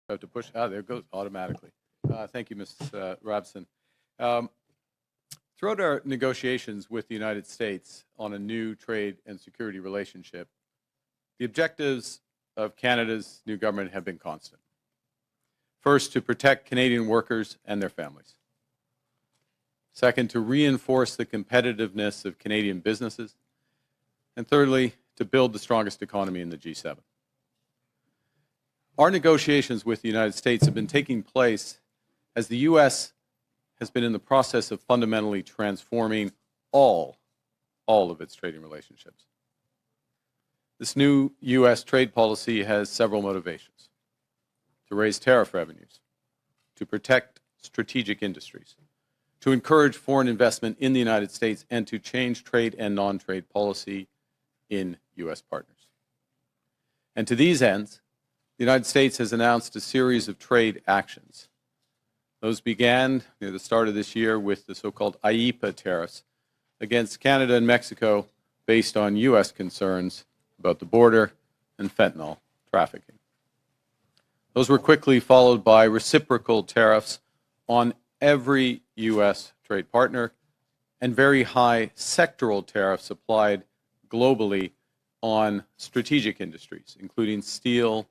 I have to push. Ah, there it goes automatically. Thank you, Ms. Rabson. Throughout our negotiations with the United States on a new trade and security relationship, the objectives of Canada's new government have been constant. First, to protect Canadian workers and their families. Second, to reinforce the competitiveness of Canadian businesses. And thirdly, to build the strongest economy in the G7. Our negotiations with the United States have been taking place as the U.S. has been in the process of fundamentally transforming all of its trading relationships. This new U.S. trade policy has several motivations: to raise tariff revenues, to protect strategic industries, to encourage foreign investment in the United States, and to change trade and non-trade policy in U.S. partners. And to these ends, the United States has announced a series of trade actions. Those began near the start of this year with the so-called IEEPA tariffs against Canada and Mexico based on U.S. concerns about the border and fentanyl trafficking. Those were quickly followed by reciprocal tariffs on every U.S. trade partner and very high sectoral tariffs applied globally on strategic industries, including steel,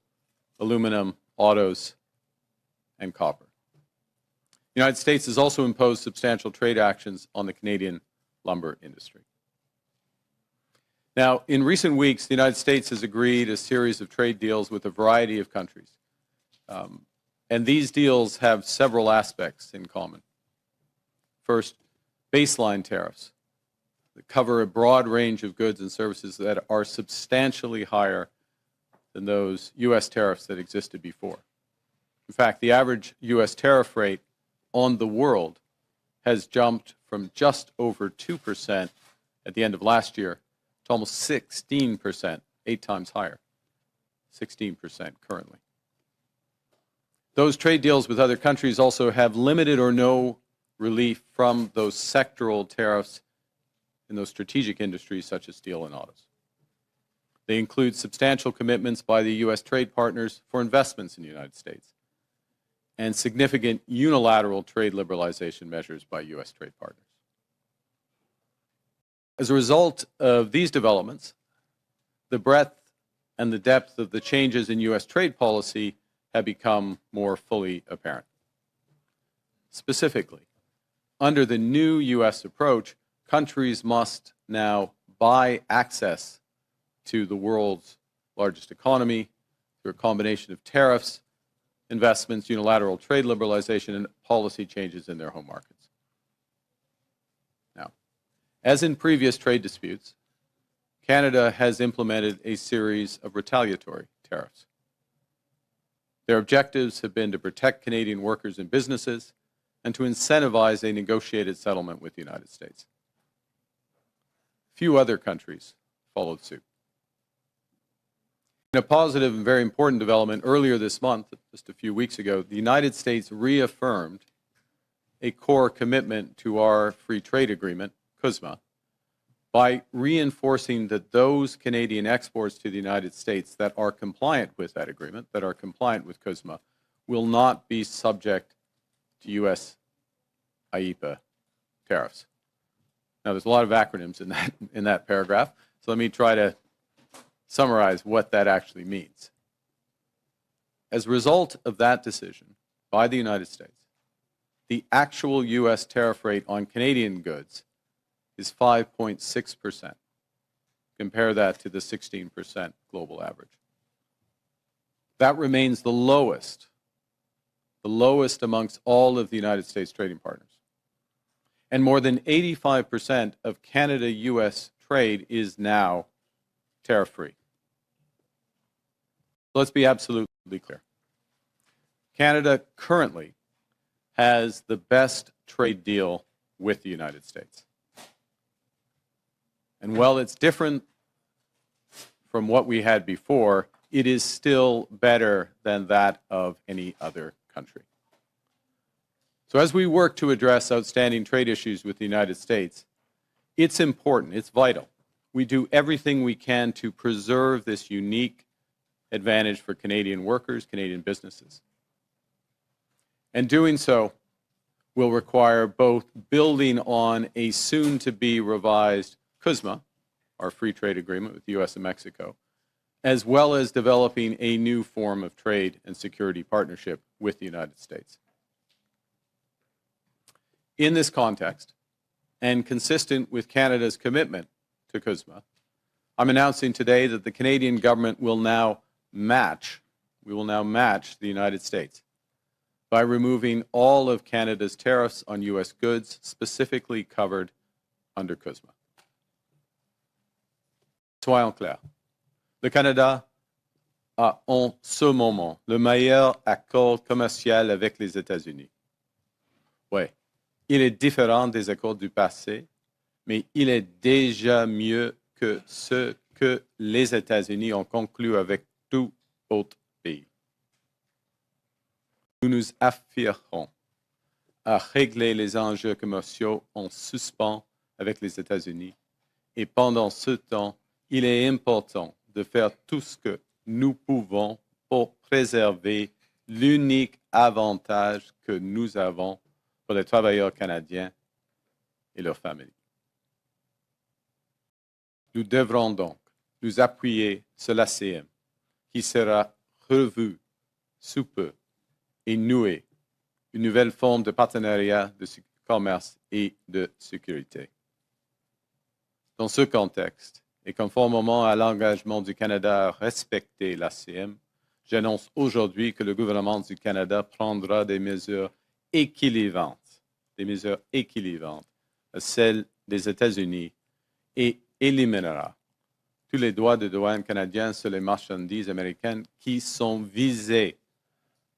aluminum, autos, and copper. The United States has also imposed substantial trade actions on the Canadian lumber industry. Now, in recent weeks, the United States has agreed a series of trade deals with a variety of countries. And these deals have several aspects in common. First, baseline tariffs that cover a broad range of goods and services that are substantially higher than those U.S. tariffs that existed before. In fact, the average U.S. tariff rate on the world has jumped from just over 2% at the end of last year to almost 16%, 8 times higher, 16% currently. Those trade deals with other countries also have limited or no relief from those sectoral tariffs in those strategic industries such as steel and autos. They include substantial commitments by the U.S. trade partners for investments in the United States and significant unilateral trade liberalization measures by U.S. trade partners. As a result of these developments, the breadth and the depth of the changes in U.S. trade policy have become more fully apparent. Specifically, under the new U.S. approach, countries must now buy access to the world's largest economy through a combination of tariffs, investments, unilateral trade liberalization, and policy changes in their home markets. Now, as in previous trade disputes, Canada has implemented a series of retaliatory tariffs. Their objectives have been to protect Canadian workers and businesses and to incentivize a negotiated settlement with the United States. Few other countries followed suit. In a positive and very important development earlier this month, just a few weeks ago, the United States reaffirmed a core commitment to our free trade agreement, CUSMA, by reinforcing that those Canadian exports to the United States that are compliant with that agreement, that are compliant with CUSMA, will not be subject to U.S. IEEPA tariffs. Now, there's a lot of acronyms in that paragraph, so let me try to summarize what that actually means. As a result of that decision by the United States, the actual U.S. tariff rate on Canadian goods is 5.6%. Compare that to the 16% global average. That remains the lowest amongst all of the United States trading partners. And more than 85% of Canada-U.S. trade is now tariff-free. Let's be absolutely clear. Canada currently has the best trade deal with the United States. And while it's different from what we had before, it is still better than that of any other country. So as we work to address outstanding trade issues with the United States, it's important, it's vital. We do everything we can to preserve this unique advantage for Canadian workers, Canadian businesses. And doing so will require both building on a soon-to-be revised CUSMA, our free trade agreement with the U.S. and Mexico, as well as developing a new form of trade and security partnership with the United States. In this context, and consistent with Canada's commitment to CUSMA, I'm announcing today that the Canadian government will now match the United States by removing all of Canada's tariffs on U.S. goods specifically covered under CUSMA. Soyons clairs, le Canada a en ce moment le meilleur accord commercial avec les États-Unis. Oui, il est différent des accords du passé, mais il est déjà mieux que ce que les États-Unis ont conclu avec tout autre pays. Nous nous affirmons à régler les enjeux commerciaux en suspens avec les États-Unis et pendant ce temps, il est important de faire tout ce que nous pouvons pour préserver l'unique avantage que nous avons pour les travailleurs canadiens et leurs familles. Nous devrons donc nous appuyer sur l'ACM, qui sera revu sous peu et nouer une nouvelle forme de partenariat de commerce et de sécurité. Dans ce contexte, et conformément à l'engagement du Canada à respecter l'ACM, j'annonce aujourd'hui que le gouvernement du Canada prendra des mesures équilibrantes à celles des États-Unis et éliminera tous les droits de douane canadiens sur les marchandises américaines qui sont visées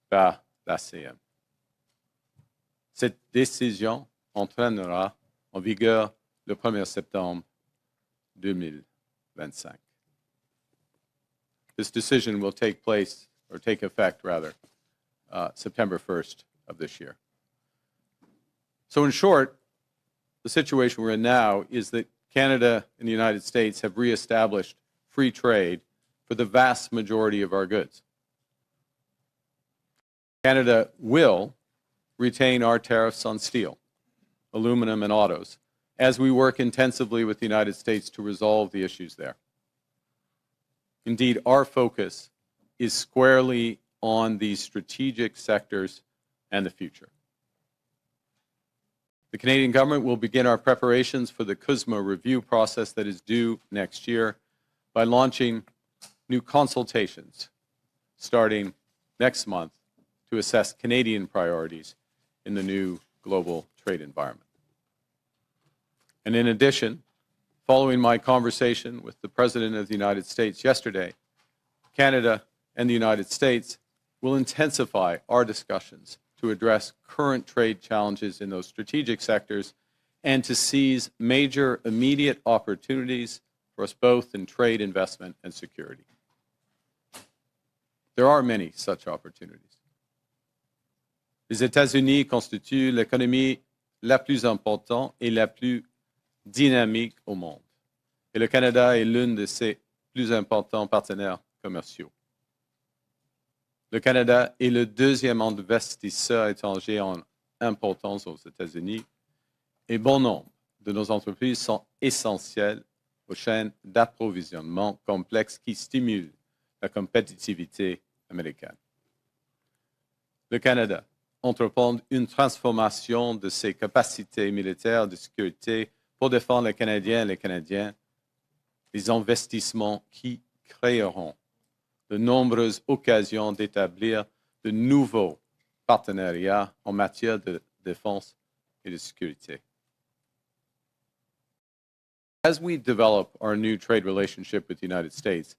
par l'ACM. Cette décision entraînera en vigueur le 1er septembre 2025. This decision will take effect, September 1st of this year. So in short, the situation we're in now is that Canada and the United States have reestablished free trade for the vast majority of our goods. Canada will retain our tariffs on steel, aluminum, and autos as we work intensively with the United States to resolve the issues there. Indeed, our focus is squarely on these strategic sectors and the future. The Canadian government will begin our preparations for the CUSMA review process that is due next year by launching new consultations starting next month to assess Canadian priorities in the new global trade environment. And in addition, following my conversation with the President of the United States yesterday, Canada and the United States will intensify our discussions to address current trade challenges in those strategic sectors and to seize major immediate opportunities for us both in trade, investment, and security. There are many such opportunities. Les États-Unis constituent l'économie la plus importante et la plus dynamique au monde. Et le Canada est l'un de ses plus importants partenaires commerciaux. Le Canada est le deuxième investisseur étranger en importance aux États-Unis et bon nombre de nos entreprises sont essentielles aux chaînes d'approvisionnement complexes qui stimulent la compétitivité américaine. Le Canada entreprend une transformation de ses capacités militaires de sécurité pour défendre les Canadiens et les Canadiens, des investissements qui créeront de nombreuses occasions d'établir de nouveaux partenariats en matière de défense et de sécurité. As we develop our new trade relationship with the United States,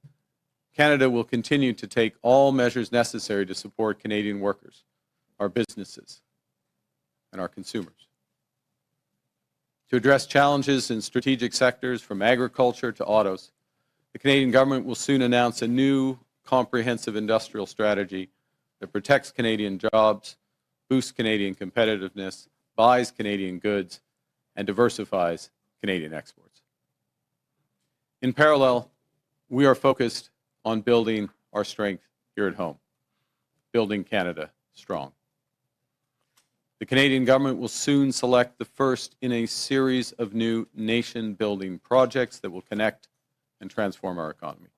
Canada will continue to take all measures necessary to support Canadian workers, our businesses, and our consumers. To address challenges in strategic sectors from agriculture to autos, the Canadian government will soon announce a new comprehensive industrial strategy that protects Canadian jobs, boosts Canadian competitiveness, buys Canadian goods, and diversifies Canadian exports. In parallel, we are focused on building our strength here at home, building Canada strong. The Canadian government will soon select the first in a series of new nation-building projects that will connect and transform our economy.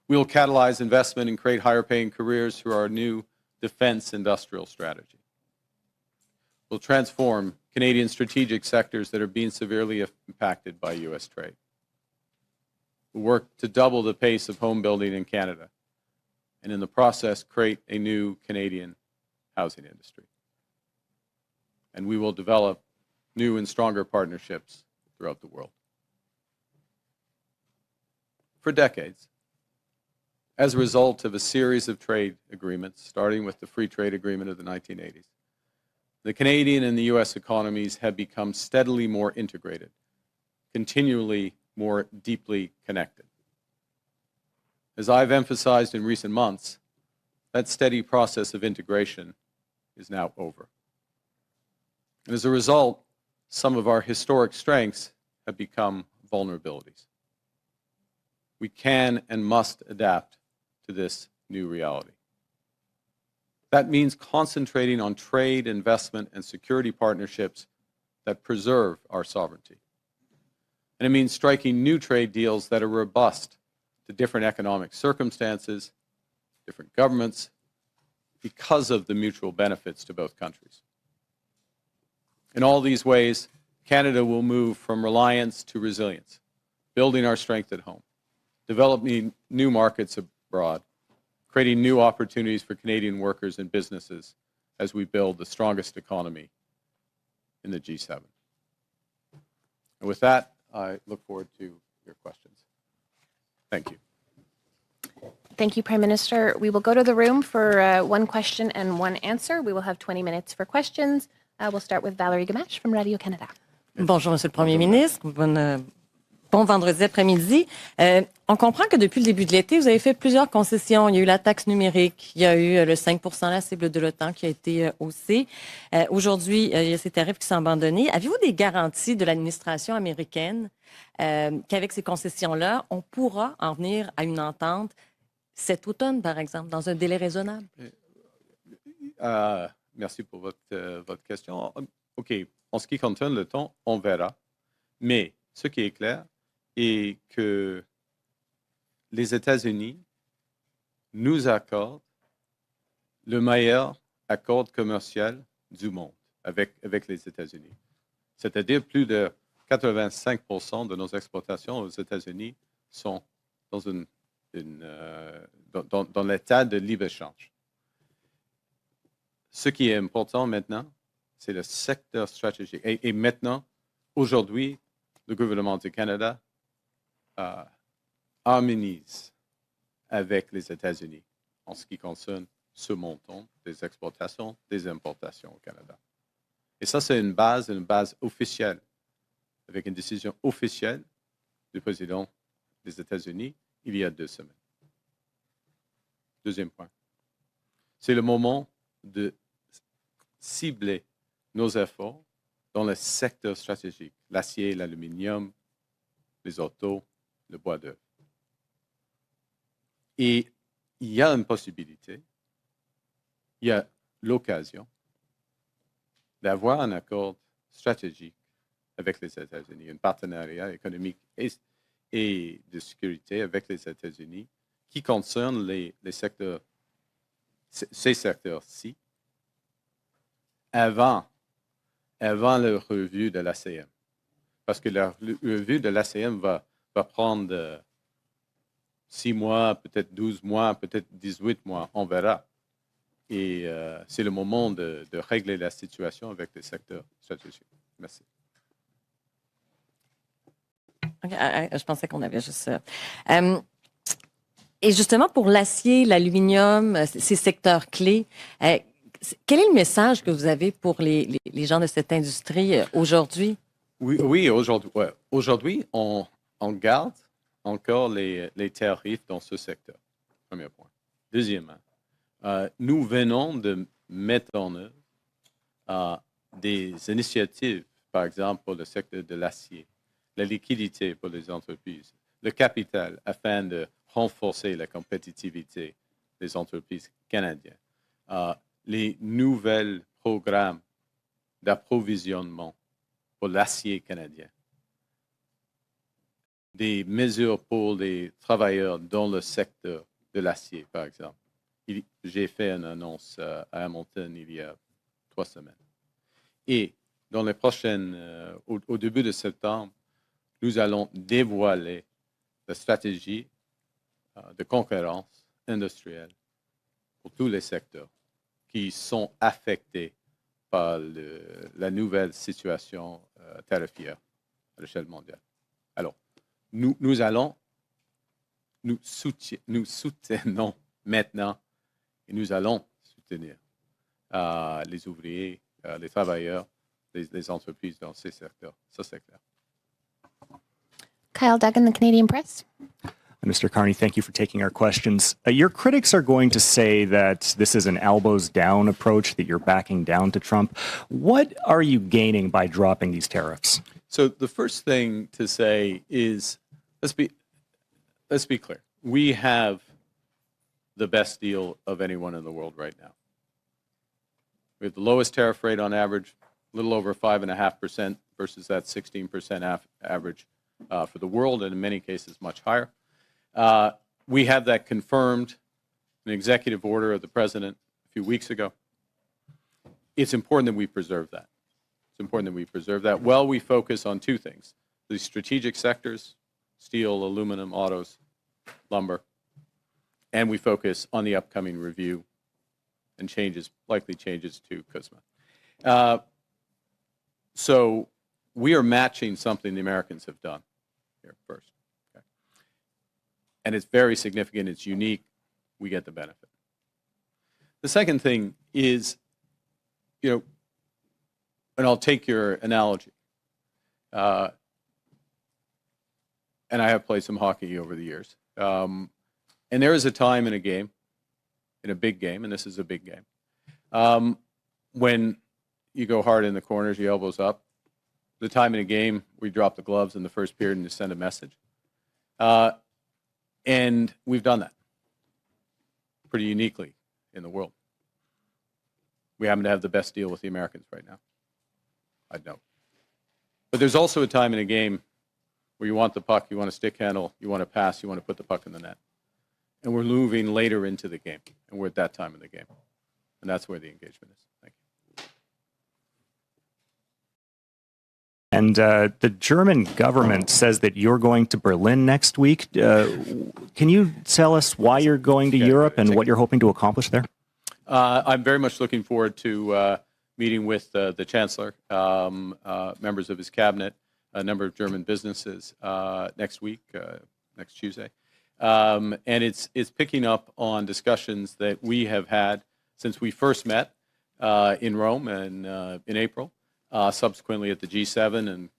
We will catalyze investment and create higher-paying careers through our new defense industrial strategy. We'll transform Canadian strategic sectors that are being severely impacted by U.S. trade. We'll work to double the pace of home building in Canada, and in the process, create a new Canadian housing industry. And we will develop new and stronger partnerships throughout the world. For decades, as a result of a series of trade agreements, starting with the Free Trade Agreement of the 1980s, the Canadian and the U.S. economies have become steadily more integrated, continually more deeply connected. As I've emphasized in recent months, that steady process of integration is now over. And as a result, some of our historic strengths have become vulnerabilities. We can and must adapt to this new reality. That means concentrating on trade, investment, and security partnerships that preserve our sovereignty. And it means striking new trade deals that are robust to different economic circumstances, different governments, because of the mutual benefits to both countries. In all these ways, Canada will move from reliance to resilience, building our strength at home, developing new markets abroad, creating new opportunities for Canadian workers and businesses as we build the strongest economy in the G7. And with that, I look forward to your questions. Thank you. Thank you, Prime Minister. We will go to the room for one question and one answer. We will have 20 minutes for questions. We'll start with Valérie Gamache from Radio-Canada. Bonjour, Monsieur le Premier ministre. Bon vendredi après-midi. On comprend que depuis le début de l'été, vous avez fait plusieurs concessions. Il y a eu la taxe numérique, il y a eu le 5 % la cible de l'OTAN qui a été haussée. Aujourd'hui, il y a ces tarifs qui sont abandonnés. Avez-vous des garanties de l'administration américaine qu'avec ces concessions-là, on pourra en venir à une entente cet automne, par exemple, dans un délai raisonnable? Merci pour votre question. OK. En ce qui concerne le temps, on verra. Mais ce qui est clair est que les États-Unis nous accordent le meilleur accord commercial du monde avec les États-Unis. C'est-à-dire plus de 85 % de nos exportations aux États-Unis sont dans l'état de libre-échange. Ce qui est important maintenant, c'est le secteur stratégique. Et maintenant, aujourd'hui, le gouvernement du Canada harmonise avec les États-Unis en ce qui concerne ce montant des exportations, des importations au Canada. Et ça, c'est une base officielle, avec une décision officielle du président des États-Unis il y a 2 semaines. Deuxième point, c'est le moment de cibler nos efforts dans le secteur stratégique, l'acier, l'aluminium, les autos, le bois d'œuvre. Et il y a une possibilité, il y a l'occasion d'avoir un accord stratégique avec les États-Unis, un partenariat économique et de sécurité avec les États-Unis qui concerne ces secteurs-ci avant la revue de l'ACM. Parce que la revue de l'ACM va prendre 6 mois, peut-être 12 mois, peut-être 18 mois, on verra. Et c'est le moment de régler la situation avec les secteurs stratégiques. Merci. Okay, je pensais qu'on avait juste ça. Et justement, pour l'acier, l'aluminium, ces secteurs clés, quel est le message que vous avez pour les gens de cette industrie aujourd'hui? Oui, aujourd'hui, on garde encore les tarifs dans ce secteur. Premier point. Deuxièmement, nous venons de mettre en œuvre des initiatives, par exemple pour le secteur de l'acier, la liquidité pour les entreprises, le capital afin de renforcer la compétitivité des entreprises canadiennes, les nouveaux programmes d'approvisionnement pour l'acier canadien, des mesures pour les travailleurs dans le secteur de l'acier, par exemple. J'ai fait une annonce à Hamilton il y a 3 semaines. Et dans les prochaines, au début de septembre, nous allons dévoiler la stratégie de concurrence industrielle pour tous les secteurs qui sont affectés par la nouvelle situation tarifaire à l'échelle mondiale. Alors, nous soutenons maintenant et nous allons soutenir les ouvriers, les travailleurs, les entreprises dans ces secteurs. Ça, c'est clair. Kyle Duggan, the Canadian Press. Mr. Carney, thank you for taking our questions. Your critics are going to say that this is an elbows down approach, that you're backing down to Trump. What are you gaining by dropping these tariffs? So the first thing to say is, let's be clear. We have the best deal of anyone in the world right now. We have the lowest tariff rate on average, a little over 5.5% versus that 16% average for the world, and in many cases much higher. We have that confirmed in an executive order of the president a few weeks ago. It's important that we preserve that. It's important that we preserve that while we focus on 2 things: the strategic sectors, steel, aluminum, autos, lumber, and we focus on the upcoming review and likely changes to CUSMA. So we are matching something the Americans have done here first. And it's very significant, it's unique, we get the benefit. The second thing is, and I'll take your analogy, and I have played some hockey over the years, and there is a time in a game, in a big game, and this is a big game, when you go hard in the corners, your elbows up. The time in a game, we drop the gloves in the first period and send a message. And we've done that pretty uniquely in the world. We happen to have the best deal with the Americans right now. I'd note. But there's also a time in a game where you want the puck, you want a stick handle, you want to pass, you want to put the puck in the net. And we're moving later into the game, and we're at that time in the game. And that's where the engagement is. Thank you. And the German government says that you're going to Berlin next week. Can you tell us why you're going to Europe and what you're hoping to accomplish there? I'm very much looking forward to meeting with the Chancellor, members of his cabinet, a number of German businesses next week, next Tuesday. And it's picking up on discussions that we have had since we first met in Rome and in April. Subsequently at the G7 and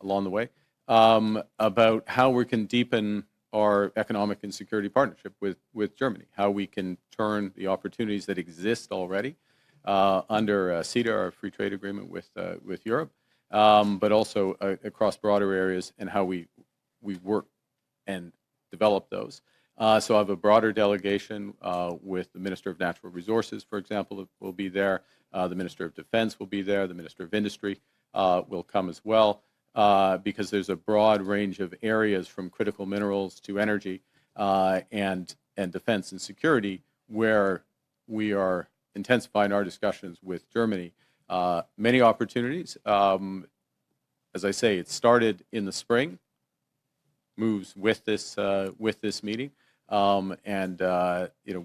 along the way, about how we can deepen our economic and security partnership with Germany, how we can turn the opportunities that exist already under CETA, our free trade agreement with Europe, but also across broader areas, and how we work and develop those. So I have a broader delegation with the Minister of Natural Resources, for example, will be there. The Minister of Defense will be there. The Minister of Industry will come as well, because there's a broad range of areas from critical minerals to energy and defense and security where we are intensifying our discussions with Germany. Many opportunities. As I say, it started in the spring, moves with this meeting. And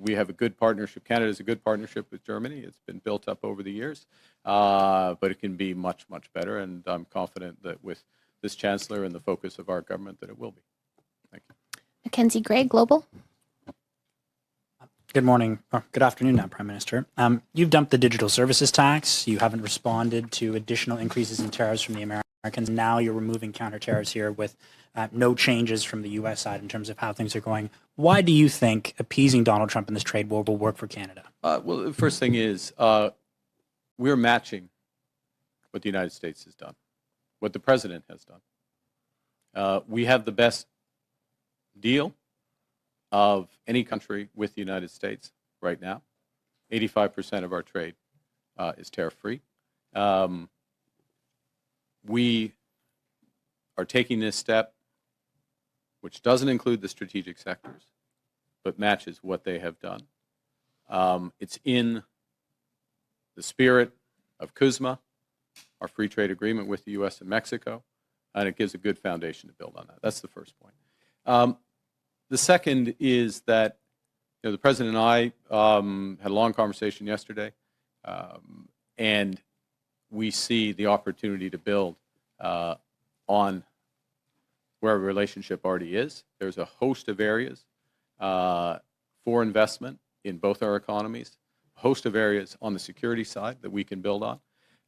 we have a good partnership. Canada has a good partnership with Germany. It's been built up over the years, but it can be much, much better. And I'm confident that with this Chancellor and the focus of our government that it will be. Thank you. Mackenzie Gray, Global. Good morning, or good afternoon now, Prime Minister. You've dumped the digital services tax. You haven't responded to additional increases in tariffs from the Americans. Now you're removing counter tariffs here with no changes from the U.S. side in terms of how things are going. Why do you think appeasing Donald Trump in this trade war will work for Canada? Well, the first thing is we're matching what the United States has done, what the President has done. We have the best deal of any country with the United States right now. 85% of our trade is tariff-free. We are taking this step, which doesn't include the strategic sectors, but matches what they have done. It's in the spirit of CUSMA, our free trade agreement with the U.S. and Mexico, and it gives a good foundation to build on that. That's the first point. The second is that the President and I had a long conversation yesterday, and we see the opportunity to build on where our relationship already is. There's a host of areas for investment in both our economies, a host of areas on the security side that we can build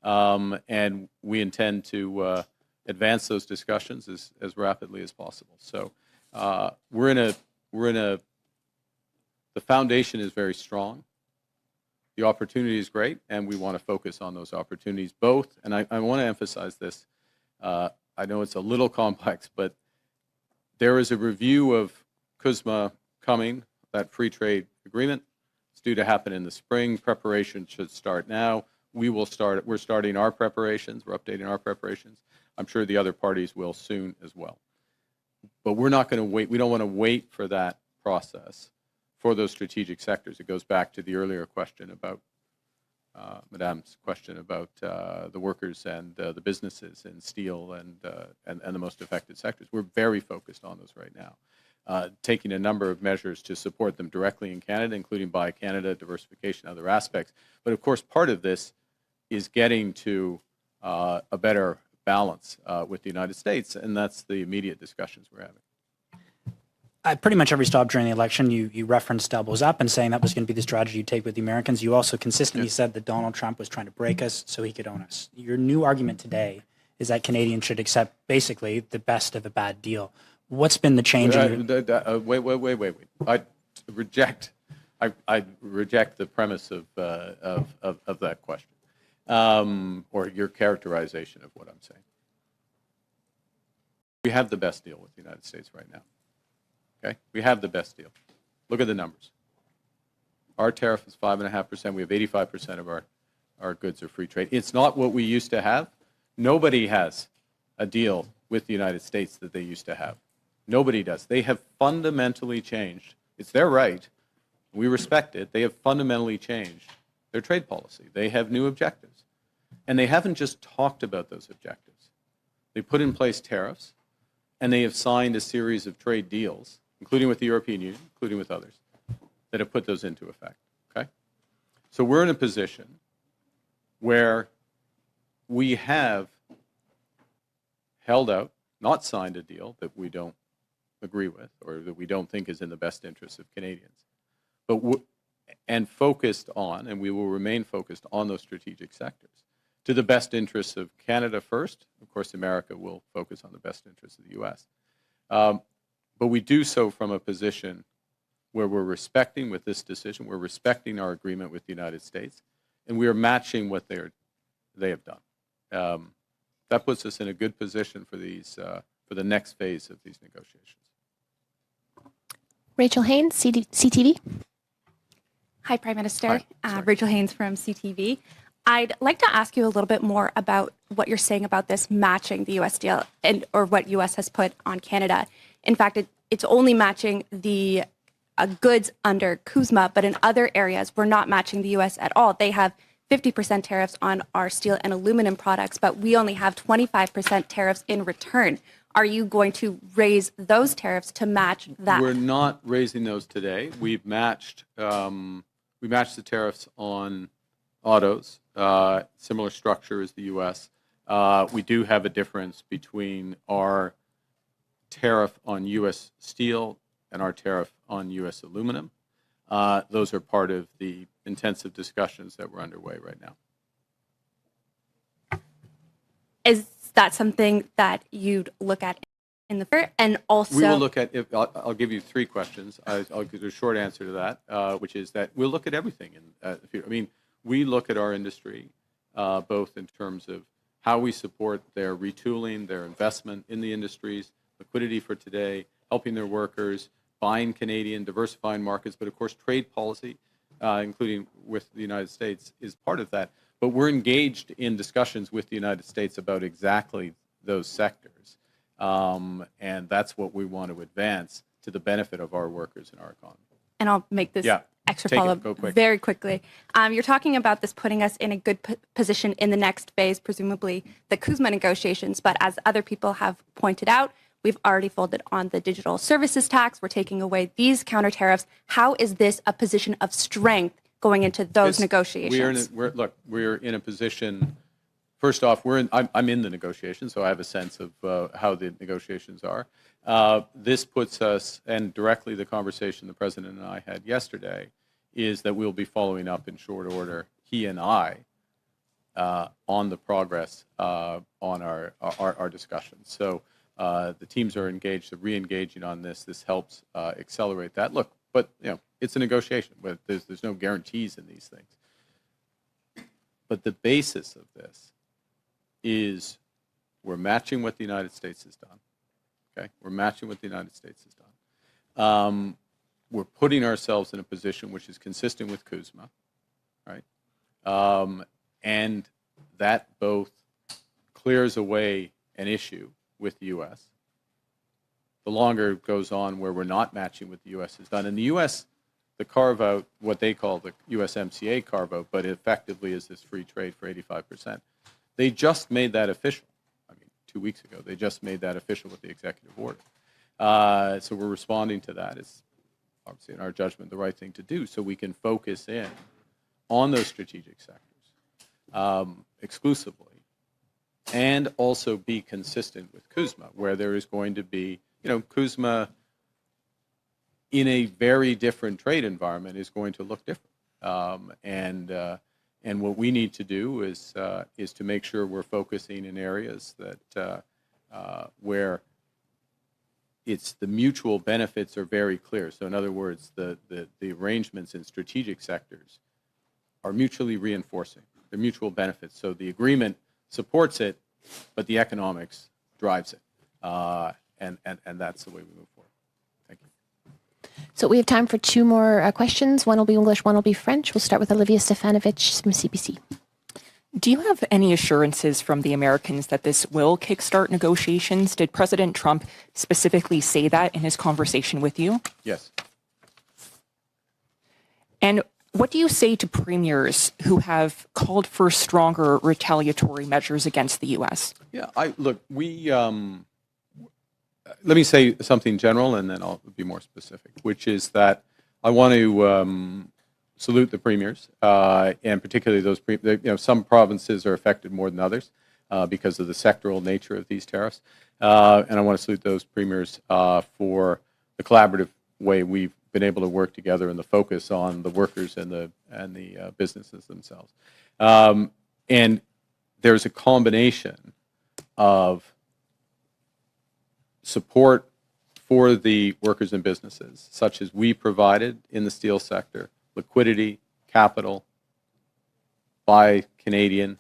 on, and we intend to advance those discussions as rapidly as possible. So the foundation is very strong. The opportunity is great, and we want to focus on those opportunities both. And I want to emphasize this. I know it's a little complex, but there is a review of CUSMA coming, that free trade agreement. It's due to happen in the spring. Preparation should start now. We're starting our preparations. We're updating our preparations. I'm sure the other parties will soon as well. But we're not going to wait. We don't want to wait for that process for those strategic sectors. It goes back to the earlier question about, Madame's question about the workers and the businesses in steel and the most affected sectors. We're very focused on those right now, taking a number of measures to support them directly in Canada, including Buy Canada, diversification, other aspects. But of course, part of this is getting to a better balance with the United States, and that's the immediate discussions we're having. At pretty much every stop during the election, you referenced elbows up and saying that was going to be the strategy you take with the Americans. You also consistently said that Donald Trump was trying to break us so he could own us. Your new argument today is that Canadians should accept basically the best of a bad deal. What's been the change? Wait. I reject the premise of that question, or your characterization of what I'm saying. We have the best deal with the United States right now. Okay, we have the best deal. Look at the numbers. Our tariff is 5.5%. We have 85% of our goods are free trade. It's not what we used to have. Nobody has a deal with the United States that they used to have. Nobody does. They have fundamentally changed. It's their right. We respect it. They have fundamentally changed their trade policy. They have new objectives. And they haven't just talked about those objectives. They put in place tariffs, and they have signed a series of trade deals, including with the European Union, including with others, that have put those into effect. Okay? So we're in a position where we have held out, not signed a deal that we don't agree with or that we don't think is in the best interests of Canadians, and focused on, and we will remain focused on those strategic sectors to the best interests of Canada first. Of course, America will focus on the best interests of the U.S. But we do so from a position where we're respecting, with this decision, we're respecting our agreement with the United States, and we are matching what they have done. That puts us in a good position for the next phase of these negotiations. Rachel Haynes, CTV. Hi, Prime Minister. Rachel Haynes from CTV. I'd like to ask you a little bit more about what you're saying about this matching the U.S. deal or what U.S. has put on Canada. In fact, it's only matching the goods under CUSMA, but in other areas, we're not matching the U.S. at all. They have 50% tariffs on our steel and aluminum products, but we only have 25% tariffs in return. Are you going to raise those tariffs to match that? We're not raising those today. We've matched the tariffs on autos, similar structure as the U.S. We do have a difference between our tariff on U.S. steel and our tariff on U.S. aluminum. Those are part of the intensive discussions that we're underway right now. Is that something that you'd look at in the future? And also, we will look at. I'll give you three questions. I'll give you a short answer to that, which is that we'll look at everything. We look at our industry both in terms of how we support their retooling, their investment in the industries, liquidity for today, helping their workers, buying Canadian, diversifying markets, but of course trade policy, including with the United States, is part of that. but we're engaged in discussions with the United States about exactly those sectors. And that's what we want to advance to the benefit of our workers and our economy. And I'll make this extra Take it. follow-up Go quick. very quickly. You're talking about this putting us in a good position in the next phase, presumably the CUSMA negotiations. But as other people have pointed out, we've already folded on the digital services tax. We're taking away these counter tariffs. How is this a position of strength going into those negotiations? We're in a position. First off, I'm in the negotiations, so I have a sense of how the negotiations are. This puts us, and directly the conversation the President and I had yesterday, is that we'll be following up in short order, he and I, on the progress on our discussions. So the teams are engaged, they're re-engaging on this. This helps accelerate that. Look, but it's a negotiation. But there's no guarantees in these things. But the basis of this is we're matching what the United States has done. Okay, we're matching what the United States has done. We're putting ourselves in a position which is consistent with CUSMA, right? And that both clears away an issue with the U.S. The longer it goes on where we're not matching what the U.S. has done. And the U.S., the carve-out, what they call the USMCA carve-out, but effectively is this free trade for 85%. They just made that official. 2 weeks ago. They just made that official with the executive order. So we're responding to that. It's obviously, in our judgment, the right thing to do so we can focus in on those strategic sectors exclusively and also be consistent with CUSMA, where there is going to be, CUSMA in a very different trade environment is going to look different. And what we need to do is to make sure we're focusing in areas that where it's the mutual benefits are very clear. So in other words, the arrangements in strategic sectors are mutually reinforcing. They're mutual benefits. So the agreement supports it, but the economics drives it. And that's the way we move forward. Thank you. So we have time for two more questions. One will be English, one will be French. We'll start with Olivia Stefanovich from CBC. Do you have any assurances from the Americans that this will kickstart negotiations? Did President Trump specifically say that in his conversation with you? Yes. And what do you say to premiers who have called for stronger retaliatory measures against the U.S.? Yeah, let me say something general, and then I'll be more specific, which is that I want to salute the premiers, and particularly those, some provinces are affected more than others because of the sectoral nature of these tariffs. And I want to salute those premiers for the collaborative way we've been able to work together and the focus on the workers and the businesses themselves. And there's a combination of support for the workers and businesses, such as we provided in the steel sector, liquidity, capital, by Canadian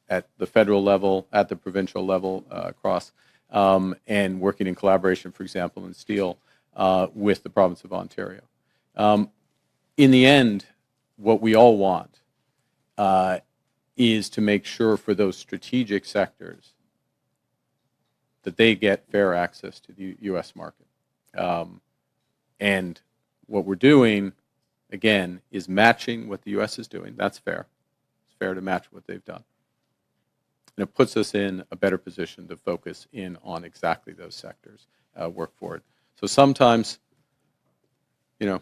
at the federal level, at the provincial level across, and working in collaboration, for example, in steel with the province of Ontario. In the end, what we all want is to make sure for those strategic sectors that they get fair access to the U.S. market. And what we're doing, again, is matching what the U.S. is doing. That's fair. It's fair to match what they've done. And it puts us in a better position to focus in on exactly those sectors, work for it. So sometimes, to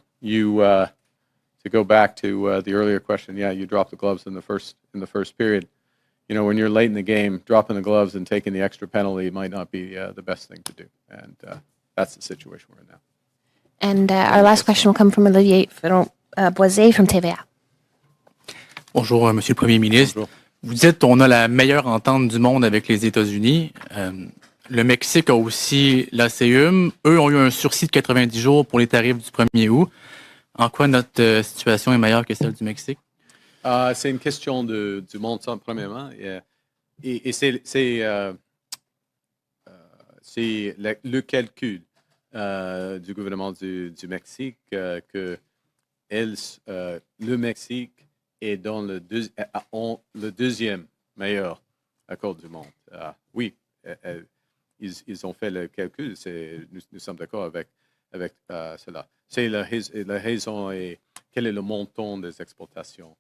go back to the earlier question, you drop the gloves in the first period. When you're late in the game, dropping the gloves and taking the extra penalty might not be the best thing to do. And that's the situation we're in now. And our last question will come from Olivier Boisé from TVA. Bonjour, Monsieur le Premier ministre. Bonjour. Vous dites on a la meilleure entente du monde avec les États-Unis. Le Mexique a aussi l'ACEUM. Eux ont eu un sursis de 90 jours pour les tarifs du 1er août. En quoi notre situation est meilleure que celle du Mexique? C'est une question du montant, premièrement. Et c'est le calcul du gouvernement du Mexique que le Mexique est dans le deuxième meilleur accord du monde. Oui, ils ont fait le calcul, nous sommes d'accord avec cela. C'est la raison et quel est le montant des exportations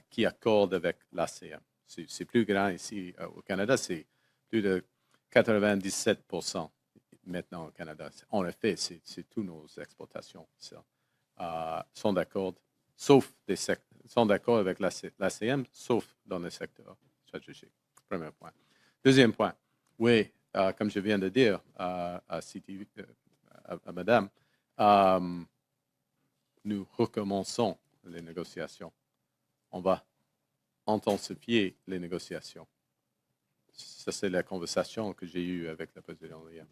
qui accordent avec l'ASEAN. C'est plus grand ici au Canada, c'est plus de 97% maintenant au Canada. En effet, c'est toutes nos exportations sont d'accord, sont d'accord avec l'ASEAN, sauf dans le secteur stratégique. Premier point. Deuxième point, oui, comme je viens de dire à Madame, nous recommençons les négociations. On va intensifier les négociations. Ça, c'est la conversation que j'ai eue avec le président hier.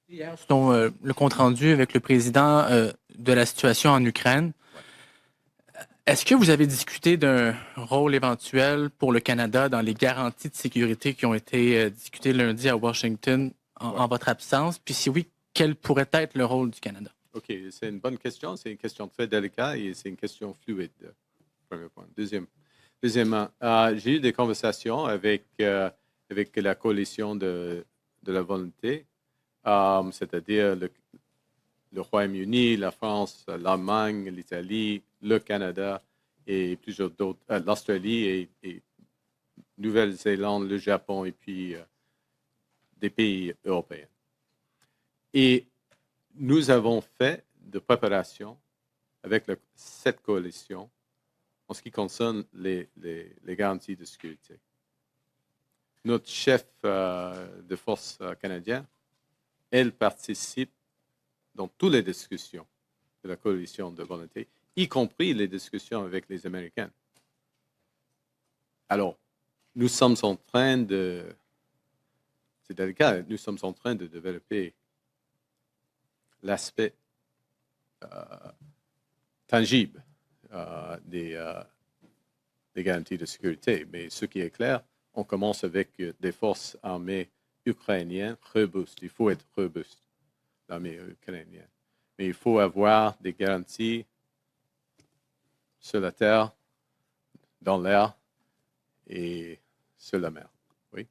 Hier, le compte-rendu avec le président de la situation en Ukraine. Est-ce que vous avez discuté d'un rôle éventuel pour le Canada dans les garanties de sécurité qui ont été discutées lundi à Washington en votre absence? Puis si oui, quel pourrait être le rôle du Canada? OK, c'est une bonne question. C'est une question très délicate et c'est une question fluide. Premier point. Deuxièmement, j'ai eu des conversations avec la coalition de la volonté, c'est-à-dire le Royaume-Uni, la France, l'Allemagne, l'Italie, le Canada et plusieurs d'autres, l'Australie et Nouvelle-Zélande, le Japon et puis des pays européens. Et nous avons fait de préparation avec cette coalition en ce qui concerne les garanties de sécurité. Notre chef de force canadien, elle participe dans toutes les discussions de la coalition de volonté, y compris les discussions avec les Américains. Alors, nous sommes en train de, c'est délicat, nous sommes en train de développer l'aspect tangible des garanties de sécurité. Mais ce qui est clair, on commence avec des forces armées ukrainiennes robustes. Il faut être robuste, l'armée ukrainienne. Mais il faut avoir des garanties sur la terre, dans l'air et sur la mer. Oui.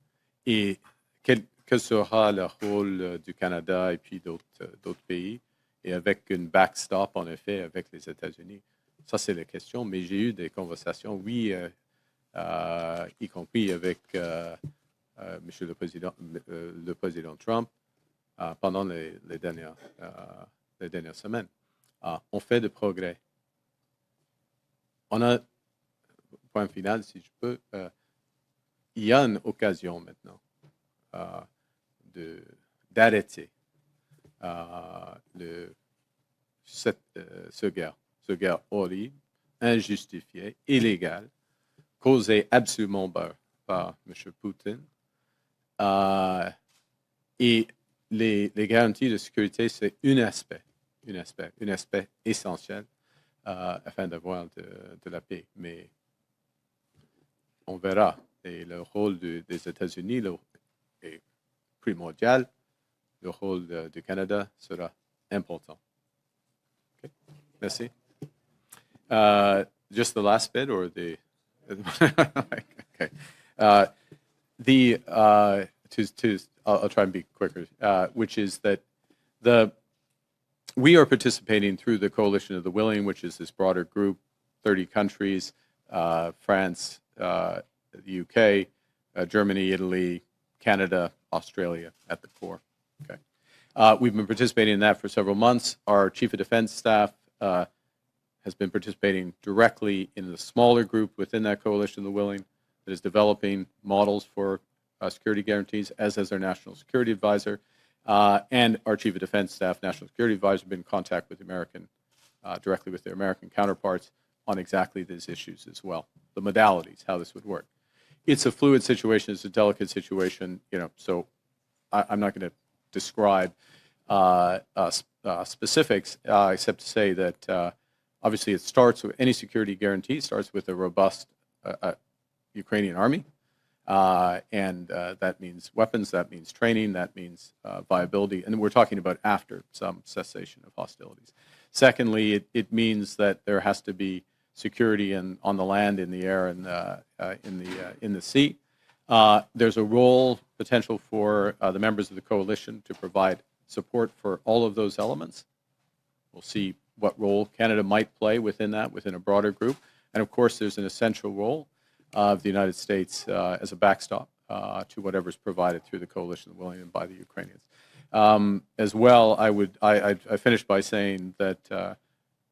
Et quel sera le rôle du Canada et puis d'autres pays, et avec une backstop, en effet, avec les États-Unis. Ça, c'est la question. Mais j'ai eu des conversations, oui, y compris avec Monsieur le Président Trump pendant les dernières semaines. On fait de progrès. On a, point final, si je peux, il y a une occasion maintenant d'arrêter ce guerre horrible, injustifiée, illégale, causée absolument par M. Poutine. Et les garanties de sécurité, c'est un aspect essentiel afin d'avoir de la paix. Mais on verra. Et le rôle des États-Unis est primordial. Le rôle du Canada sera important. Okay. Merci. Just the last bit or the... okay. I'll try and be quicker, which is that we are participating through the Coalition of the Willing, which is this broader group, 30 countries, France, the UK, Germany, Italy, Canada, Australia at the core. Okay. We've been participating in that for several months. Our Chief of Defense staff has been participating directly in the smaller group within that Coalition of the Willing that is developing models for security guarantees, as has our National Security Advisor. And our Chief of Defense staff, National Security Advisor, have been in contact with directly with their American counterparts on exactly these issues as well, the modalities, how this would work. It's a fluid situation, it's a delicate situation, so I'm not going to describe specifics, except to say that obviously it starts with any security guarantee, starts with a robust Ukrainian army, and that means weapons, that means training, that means viability, and we're talking about after some cessation of hostilities. Secondly, it means that there has to be security on the land, in the air, and in the sea. There's a role potential for the members of the coalition to provide support for all of those elements. We'll see what role Canada might play within that, within a broader group. And of course, there's an essential role of the United States as a backstop to whatever's provided through the coalition of the willing and by the Ukrainians. As well, I finished by saying that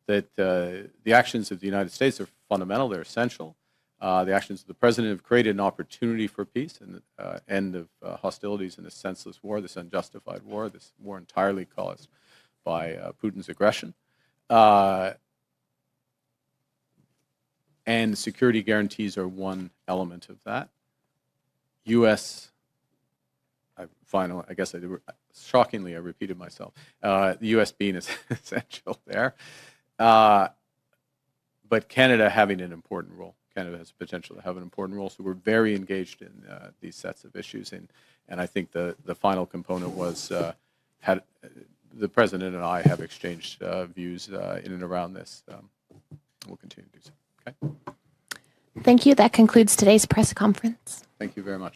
the actions of the United States are fundamental, they're essential. The actions of the President have created an opportunity for peace and the end of hostilities in this senseless war, this unjustified war, this war entirely caused by Putin's aggression. And security guarantees are one element of that. Shockingly, I repeated myself. The U.S. being essential there. But Canada having an important role. Canada has the potential to have an important role. So we're very engaged in these sets of issues. And I think the final component was the President and I have exchanged views in and around this. We'll continue to do so. Okay. Thank you. That concludes today's press conference. Thank you very much.